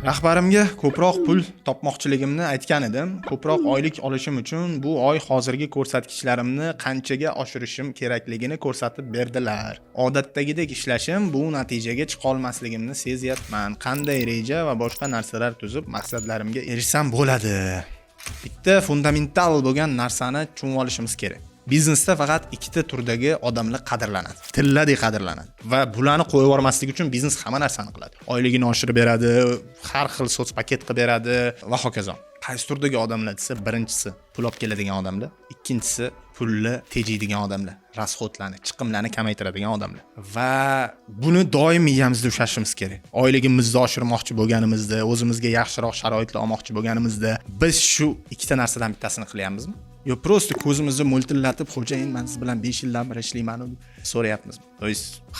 Rahbarimga ko'proq pul topmoqchiligimni aytgan edim. Ko'proq oylik olishim uchun bu oy hozirgi ko'rsatkichlarimni qanchaga oshirishim kerakligini ko'rsatib berdilar. Odatdagidek ishlashim bu natijaga chiqa olmasligimni sezyapman. Qanday reja va boshqa narsalar tuzib maqsadlarimga erishsam bo'ladi? Bitta fundamental bo'lgan narsani tushunib olishimiz kerak. Biznesda faqat ikkita turdagi odamlar qadrlanadi. Tilladek qadrlanadi. Va bularni qo'yib yubormaslik uchun biznes hamma narsani qiladi. Oyligini oshirib beradi, har xil so'z paket qilib beradi va hokazo. Qaysi turdagi odamlar desa, birinchisi pul olib keladigan odamlar, ikkinchisi pulni tejaydigan odamlar, rasxodlarni, chiqimlarni kamaytiradigan odamlar. Va buni doim miyamizda ushlashimiz kerak. Oyligimizni oshirmoqchi bo'lganimizda, o'zimizga yaxshiroq sharoitlar olmoqchi bo'lganimizda, biz shu ikkita narsadan bittasini qilyapmizmi? Yo prosta ko'zimizni mo'ltillatib, xo'jayin, men siz bilan 5 yildan beri ishlayman deb so'rayapmiz.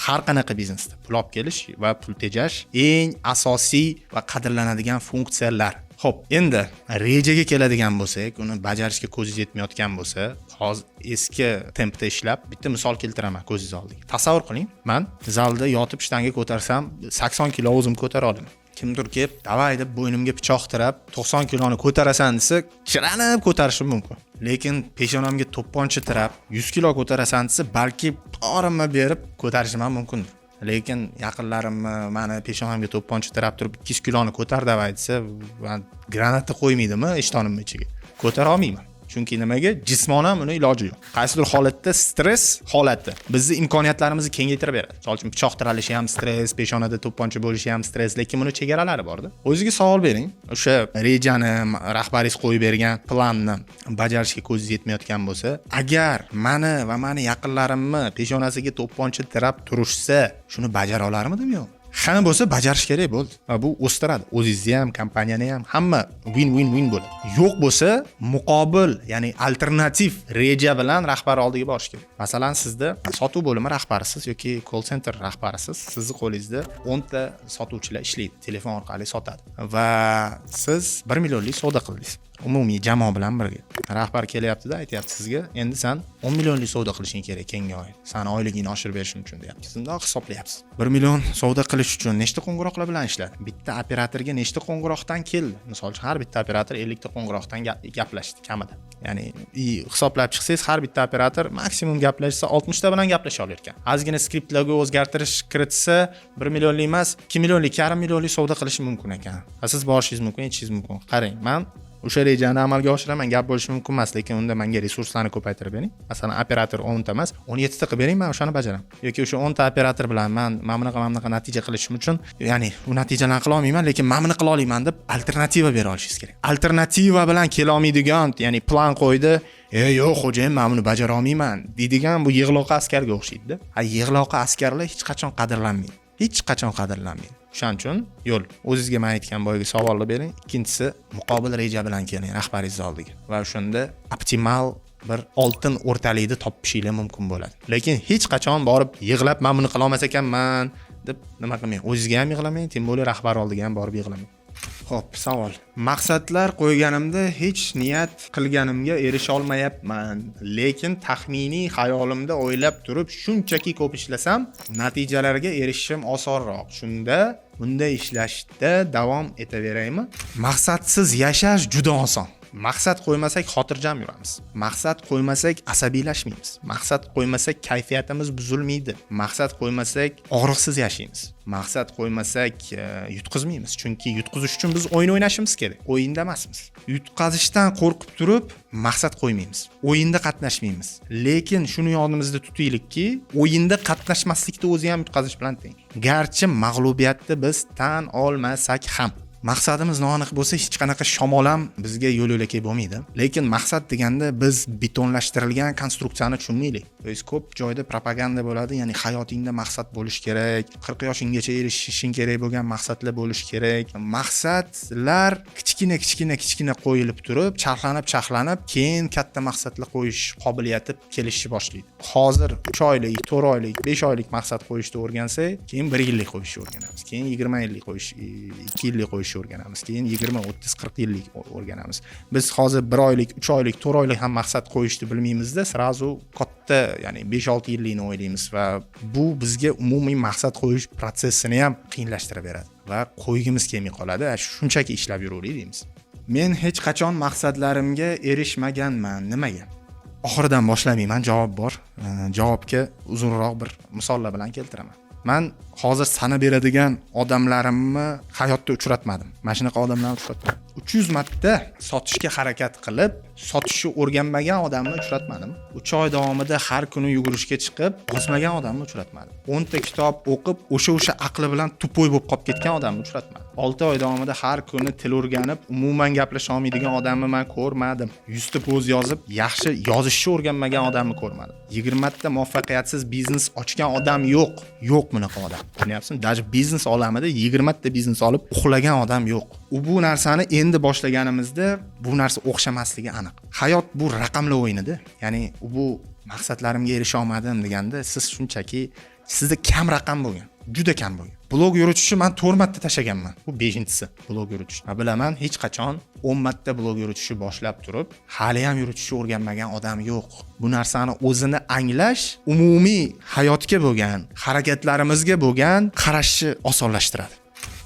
Har qanaqa biznesda pul olib kelish va pul tejash eng asosiy va qadrlanadigan funksiyalar. Xo'p, endi rejaga keladigan bo'lsak, uni bajarishga ko'zingiz yetmayotgan bo'lsa, hozir eski tempda ishlab, bitta misol keltiraman ko'zingiz oldiga. Tasavvur qiling, men zalda yotib shtanga ko'tarsam 80 kilo o'zim ko'tara olaman. Kimdir kelib, "Davay" deb bo'ynimga pichoq tirab, 90 kiloni ko'tarasan desa, chiranib ko'tarishim mumkin. Lekin peshonamga to'pponcha tirab, 100 kilo ko'tarasan desa, balki qorinma berib ko'tarishim ham mumkin. Lekin yaqinlarimni meni peshonamga to'pponcha tirab turib 200 kiloni ko'tar davay desa, men granatni qo'ymaydimi ishtonimning ichiga? Ko'tara olmayman. Chunki nimaga? Jismonan uni iloji yo'q. Qaysidir holatda stress holati bizni imkoniyatlarimizni kengaytirib beradi. Misol uchun pichoq tiralishi ham stress, peshonada to'pponcha bo'lishi ham stress, lekin buni chegaralari bor-da. O'zingizga savol bering. O'sha rejani rahbaringiz qo'yib bergan planni bajarishga ko'zingiz yetmayotgan bo'lsa, agar meni va meni yaqinlarimni peshonasiga to'pponcha tirab turishsa, shuni bajara olarmidim yo'q? Hamma bo'lsa bajarish kerak bo'ldi. Va bu o'stiradi. O'zingizni ham, kompaniyani ham, hamma win-win-win bo'ladi. Yo'q bo'lsa, muqobil, ya'ni alternativ reja bilan rahbar oldiga borish kerak. Masalan, sizda sotuv bo'limi rahbarisiz yoki call center rahbarisiz, sizning qo'lingizda 10 ta sotuvchilar ishlaydi, telefon orqali sotadi va siz 1 millionlik savdo qildingiz. Umumiy jamoa bilan birga. Rahbar kelyapti-da, aytayapti sizga, endi sen 10 millionlik savdo qilishing kerak keyingi oy. Sen oyligingni oshirib berishing uchun deyapti. Shundoq hisoblayapsiz. 1 million savdo qilish uchun nechta qo'ng'iroqlar bilan ishladi? Bitta operatorga nechta qo'ng'iroqdan keldi? Misol uchun har bitta operator 50 ta qo'ng'iroqdan gaplashdi kamida. Ya'ni hisoblab chiqsangiz, har bitta operator maksimum gaplashsa 60 ta bilan gaplasha olar ekan. Ozgina skriptlarga o'zgartirish kiritsa 1 millionlik emas, 2 millionlik, 2,5 millionlik savdo qilishi mumkin ekan. Siz borishingiz mumkin, yetishingiz mumkin. Qarang, men o'sha rejani amalga oshiraman, gap bo'lishi mumkin emas, lekin unda menga resurslarni ko'paytirib bering. Masalan, operator 10 ta emas, 17 ta qilib bering, men o'shani bajaraman. Yoki o'sha 10 ta operator bilan men bunaqa natija qilishim uchun, ya'ni u natijalarni qila olmayman, lekin men buni qila olaman deb alternativa bera olishingiz kerak. Alternativa bilan kela olmaydigan, ya'ni plan qo'ydi, yo'q xo'jayin, men buni bajara olmayman deydigan bu yig'loqi askarga o'xshaydi-da. Yig'loqi askarlar hech qachon qadrlanmaydi. Hech qachon qadrlanmaydi. Shuning uchun yo'l, o'zingizga men aytgan boyga savolni bering. Ikkinchisi, muqobil reja bilan keling rahbaringiz oldiga va o'shanda optimal bir oltin o'rtalikni topishinglar mumkin bo'ladi. Lekin hech qachon borib yig'lab, men buni qila olmas ekanman deb nima qilmang. O'zingizga ham yig'lamang, tim bo'li rahbar oldiga ham borib yig'lamang. Xo'p, savol. Maqsadlar qo'yganimda hech niyat qilganimga erisha olmayapman, lekin taxminiy xayolimda o'ylab turib shunchaki ko'p ishlasam, natijalarga erishishim osonroq. Shunda bunday ishlashda davom etaveraymi? Maqsadsiz yashash juda oson. Maqsad qo'ymasak xotirjam yuramiz. Maqsad qo'ymasak asabiylashmaymiz. Maqsad qo'ymasak kayfiyatimiz buzilmaydi. Maqsad qo'ymasak og'riqsiz yashaymiz. Maqsad qo'ymasak yutqizmaymiz. Chunki yutqizish uchun biz o'yin o'ynashimiz kerak. O'yinda emasmiz. Yutqazishdan qo'rqib turib maqsad qo'ymaymiz. O'yinda qatnashmaymiz. Lekin shuni yodimizda tutaylikki, o'yinda qatnashmaslikda o'zi ham yutqazish bilan teng. Garchi mag'lubiyatni biz tan olmasak ham maqsadimiz noaniq bo'lsa, hech qanaqa shamol ham bizga yo'l yo'lakay bo'lmaydi. Lekin maqsad deganda biz betonlashtirilgan konstruksiyani tushunmaylik. Ko'p joyda propaganda bo'ladi, ya'ni hayotingda maqsad bo'lish kerak, 40 yoshinggacha erishishing kerak bo'lgan maqsadlar bo'lish kerak. Maqsadlar kichkina qo'yilib turib, charxlanib, keyin katta maqsadlar qo'yish qobiliyati kelishni boshlaydi. Hozir 3 oylik, 4 oylik, 5 oylik maqsad qo'yishni o'rgansak, keyin 1 yillik qo'yishni o'rganamiz. Keyin 20 yillik qo'yish, 2 yillik qo'yish yashashni o'rganamiz, keyin 20, 30, 40 yillik o'rganamiz. Biz hozir 1 oylik, 3 oylik, 4 oylik ham maqsad qo'yishni bilmaymizda, sirazu katta, ya'ni 5-6 yillikni o'ylaymiz va bu bizga umumiy maqsad qo'yish protsessini ham qiyinlashtirib beradi va qo'ygimiz kelmay qoladi. Shunchaki ishlab yuraverdik deymiz. Men hech qachon maqsadlarimga erishmaganman. Nimaga? Oxiridan boshlamayman, javob bor. Javobga uzunroq bir misollar bilan keltiraman. Men hozir sanab beradigan odamlarimni hayotda uchratmadim. Mana shunaqa odamlarni uchratdim. 300 marta sotishga harakat qilib, sotishni o'rganmagan odamni uchratmadim. 3 oy davomida har kuni yugurishga chiqib, bosmagan odamni uchratmadim. 10 ta kitob o'qib, o'sha aqli bilan tupoy bo'lib qolib ketgan odamni uchratmadim. 6 oy davomida har kuni til o'rganib, umuman gaplasha olmaydigan odamni men ko'rmadim. 100 ta post yozib, yaxshi yozishni o'rganmagan odamni ko'rmadim. 20 ta muvaffaqiyatsiz biznes ochgan odam yo'q. Yo'q bunaqa odam. Tushunayapsizmi? Даже biznes olamida 20 ta biznes olib uxlagan odam yo'q. Bu narsani endi boshlaganimizda bu narsa o'xshamasligi aniq. Hayot bu raqamli o'yinida. Ya'ni bu maqsadlarimga erisha olmadim deganda siz shunchaki sizda kam raqam bo'lgan, juda kam bo'lgan. Blog yuritishni men 4 marta tashlaganman. Bu 5-si blog yuritish. Va bilaman, hech qachon 10 marta blog yuritishni boshlab turib, hali ham yuritishni o'rganmagan odam yo'q. Bu narsani o'zini anglash umumiy hayotga bo'lgan, harakatlarimizga bo'lgan qarashni osonlashtiradi.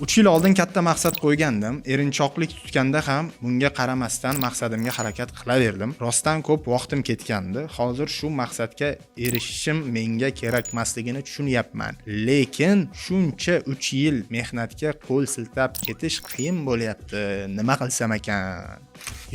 3 yil oldin katta maqsad qo'ygandim. Erinchoqlik tutganda ham bunga qaramasdan maqsadimga harakat qilaverdim. Rostdan ko'p vaqtim ketgandi. Hozir shu maqsadga erishishim menga kerakmasligini tushunyapman. Lekin shuncha 3 yil mehnatga qo'l siltab ketish qiyin bo'lyapti. Nima qilsam ekan?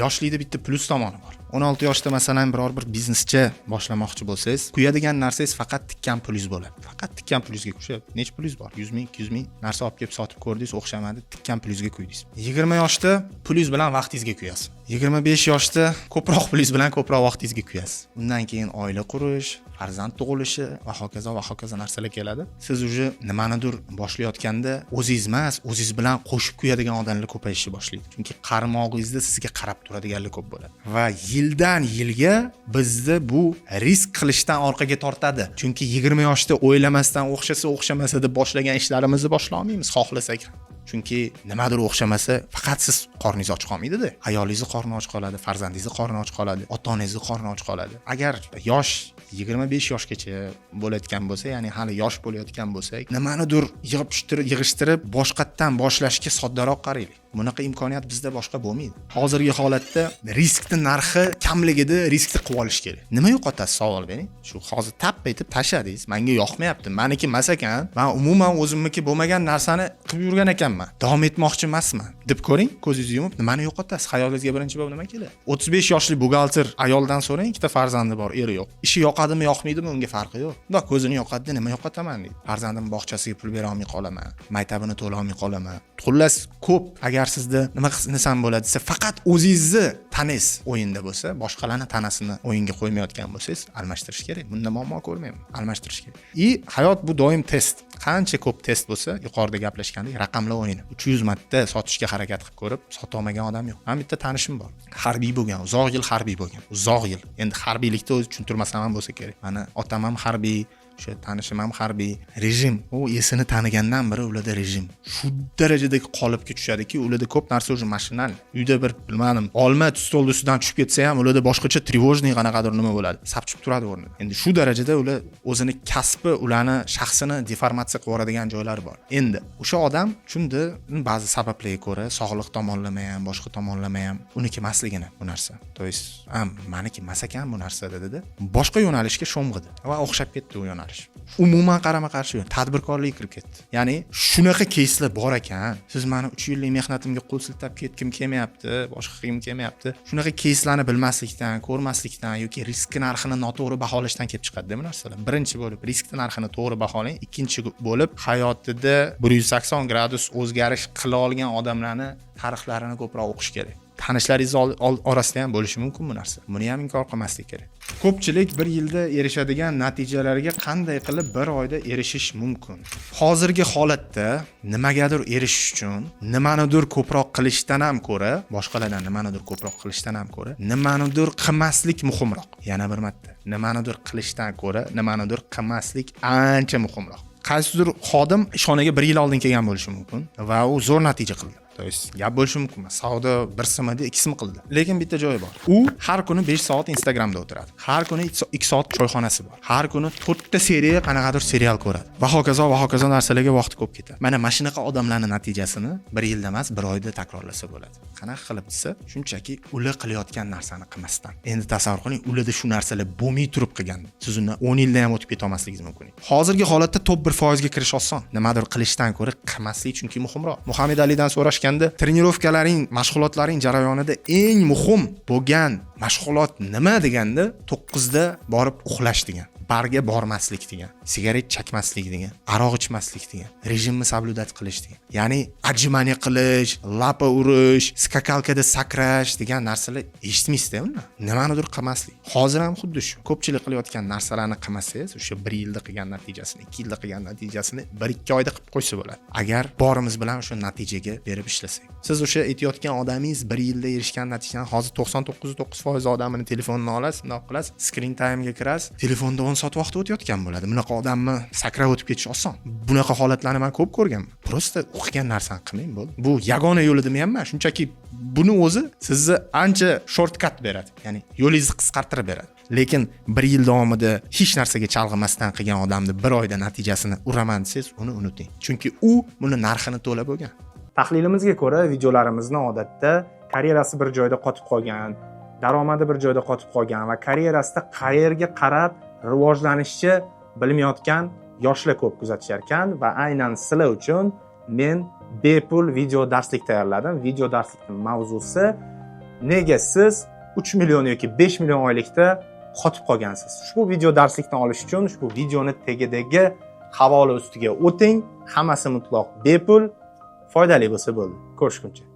Yoshlikda bitta plus tomoni bor. 16 yoshda masalan biror bir biznescha boshlamoqchi bo'lsangiz, quyadigan narsangiz faqat tikkan pulingiz bo'ladi. Faqat tikkan pulingizga qo'shib, necha pulingiz bor? 100 ming, 200 ming narsa olib kelib sotib ko'rdingiz, o'xshamadi, tikkan pulingizga qo'ydingiz. 20 yoshda pulingiz bilan vaqtingizga qo'yasiz. 25 yoshda ko'proq pulingiz bilan ko'proq vaqtingizga qo'yasiz. Undan keyin oila qurish, farzand tug'ilishi va hokazo narsalar keladi. Siz uje nimanidir boshlayotganda o'zingiz emas, o'zingiz bilan qo'shib qo'yadigan odamlar ko'payishni boshlaydi. Chunki qaramog'ingizda sizga qarab turadiganlar ko'p bo'ladi. Va yildan yilga bizni bu risk qilishdan orqaga tortadi. Chunki 20 yoshda o'ylamasdan o'xshamasa deb boshlagan ishlarimizni boshlay olmaymiz, xohlasak ham. Chunki nimadir o'xshamasa, faqat siz qorningiz och qolmaydi-da. Ayolingiz qorni och qoladi, farzandingiz qorni och qoladi, ota-onangiz qorni och qoladi. Agar yosh 25 yoshgacha bo'layotgan bo'lsa, ya'ni hali yosh bo'layotgan bo'lsak, nimanidir yig'ishtirib, boshqatdan boshlashga soddaroq qaraylik. Bunaqa imkoniyat bizda boshqa bo'lmaydi. Hozirgi holatda riskning narxi kamligida riskni qilib olish kerak. Nima yo'qotasiz, savol bering. Shu hozir tappa etib tashladingiz. Menga yoqmayapti. Meniki emas ekan. Men umuman o'zimniki bo'lmagan narsani qilib yurgan ekanman. Davom etmoqchi emasman deb ko'ring, ko'zingizni yumib, nimani yo'qotasiz? Xayolingizga birinchi bo'lib nima keladi? 35 yoshli buxgalter ayoldan so'rang, ikkita farzandi bor, eri yo'q. Ishi yoqadimi, yoqmaydimi, unga farqi yo'q. Unda ko'zini yoqadi, nima yo'qotaman deydi. Farzandim bog'chasiga pul bera olmay qolaman, maktabini to'la olmay qolaman. Xullas, ko'p. Agar sizda nima qilsam bo'ladi desa, faqat o'zingizni tanasiz o'yinda bo'lsa, boshqalarning tanasini o'yinga qo'ymayotgan bo'lsangiz, almashtirish kerak. Bunda muammo ko'rmayman. Almashtirish kerak. Hayot bu doim test. Qancha ko'p test bo'lsa, yuqorida gaplashgandek raqamli o'yin. 300 marta sotishga harakat qilib ko'rib, sota olmagan odam yo'q. Men bitta tanishim bor. Harbiy bo'lgan, uzoq yil harbiy bo'lgan. Uzoq yil. Endi harbiylikda o'zi tushuntirmasam ham bo'lsa kerak. Mana otam ham harbiy, o'sha tanishim ham harbiy. Rejim, u esini tanigandan beri ularda rejim shu darajada qolibga tushadiki, ularda ko'p narsa o'zi mashinal. Uyda bir bilmadim, olma stol ustidan tushib ketsa ham ularda boshqacha trevojniy qanaqadir nima bo'ladi. Sapchib turadi o'rnida. Endi shu darajada ular o'zini kasbi, ularni shaxsini deformatsiya qilib yuboradigan joylari bor. Endi o'sha odam shunda ba'zi sabablarga ko'ra, sog'liq tomonlama ham, boshqa tomonlama ham uniki emasligini bu narsa. To есть, meniki emas ekan bu narsa dedi-da. Boshqa yo'nalishga sho'ng'idi va o'xshab ketdi u yo'nalish. Umuman qarama-qarshi tadbirkorlik kirib ketdi. Ya'ni shunaqa keyslar bor ekan. Siz meni 3 yillik mehnatimga qo'l siltab ketkim kelmayapti, boshqa qilgim kelmayapti. Shunaqa keyslarni bilmaslikdan, ko'rmaslikdan yoki risk narxini noto'g'ri baholashdan kelib chiqadi bu narsalar. Birinchi bo'lib risk narxini to'g'ri baholang, ikkinchi bo'lib hayotida 180 gradus o'zgarish qila olgan odamlarni tarixlarini ko'proq o'qish kerak. Tanishlaringiz orasida ham bo'lishi mumkin bu narsa. Buni ham inkor qilmaslik kerak. Ko'pchilik 1 yilda erishadigan natijalarga qanday qilib 1 oyda erishish mumkin? Hozirgi holatda nimagadir erishish uchun nimanidir ko'proq qilishdan ham ko'ra, boshqalardan nimanidir ko'proq qilishdan ham ko'ra, nimanidir qilmaslik muhimroq. Yana bir marta, nimanidir qilishdan ko'ra, nimanidir qilmaslik ancha muhimroq. Qaysidir xodim ishonaga 1 yil oldin kelgan bo'lishi mumkin va u zo'r natija qildi. To есть gap bo'lishi mumkin. Savdo bir simada ikkisini qildi. Lekin bitta joyi bor. U har kuni 5 soat Instagramda o'tiradi. Har kuni 2 soat choyxonasi bor. Har kuni 4 ta seriya, qanaqadir serial ko'radi. Va hokazo narsalarga vaqt ko'p ketadi. Mana shunaqa odamlarning natijasini 1 yilda emas, 1 oyda takrorlasa bo'ladi. Qanaqa qilib desa, shunchaki ular qilayotgan narsani qilmasdan. Endi tasavvur qiling, ularda shu narsalar bo'lmay turib qilganda, siz uni 10 yilda ham o'tib keta olmasligingiz mumkin. Hozirgi holatda top 1% ga kirish oson. Nimadir qilishdan ko'ra qilmaslik chunki muhimroq. Muhammad Alidan so'rashganda, trenirovkalaring, mashg'ulotlaring jarayonida eng muhim bo'lgan mashg'ulot nima deganda 9 da borib uxlash degan. Barga bormaslik degan, sigaret chakmaslik degan, aroq ichmaslik degan, rejimni sabludat qilish degan. Ya'ni ajimani qilish, lapa urish, skakalkada sakrash degan narsalar eshitmaysizda uni. Nimanidir qilmaslik. Hozir ham xuddi shu. Ko'pchilik qilayotgan narsalarni qilmasangiz, o'sha 1 yilda qilgan natijasini, 2 yilda qilgan natijasini 1-2 oyda qilib qo'ysa bo'ladi. Agar borimiz bilan o'sha natijaga berib ishlasak. Siz o'sha aytayotgan odamingiz 1 yilda erishgan natijani hozir 99.9% odamini telefonidan olasiz, bundoq qilasiz, screen time ga kirasiz, telefonda 10 soat vaqt o'tayotgan bo'ladi. Bunaqa odamni sakrab o'tib ketish oson. Bunaqa holatlarni men ko'p ko'rganman. Prosta o'qigan narsani qilmang bo'ldi. Bu yagona yo'li demayman, shunchaki buni o'zi sizni ancha shortcut beradi. Ya'ni yo'lingizni qisqartirib beradi. Lekin 1 yil davomida hech narsaga chalg'imasdan qilgan odamni 1 oyda natijasini uraman desangiz, uni unuting. Chunki u buni narxini to'lab bo'lgan. Tahlilimizga ko'ra, videolarimizni odatda karyerasi bir joyda qotib qolgan, daromadi bir joyda qotib qolgan va karyerasida qayerga qarab rivojlanishni bilmayotgan yoshlar ko'p kuzatishar ekan va aynan sizlar uchun men bepul video darslik tayyorladim. Video darslikning mavzusi nega siz 3 million yoki 5 million oylikda qotib qolgansiz. Ushbu video darslikni olish uchun ushbu videoni tagidagi havola ustiga o'ting. Hammasi mutlaq bepul, foydali bo'lsa bo'ldi. Ko'rishguncha.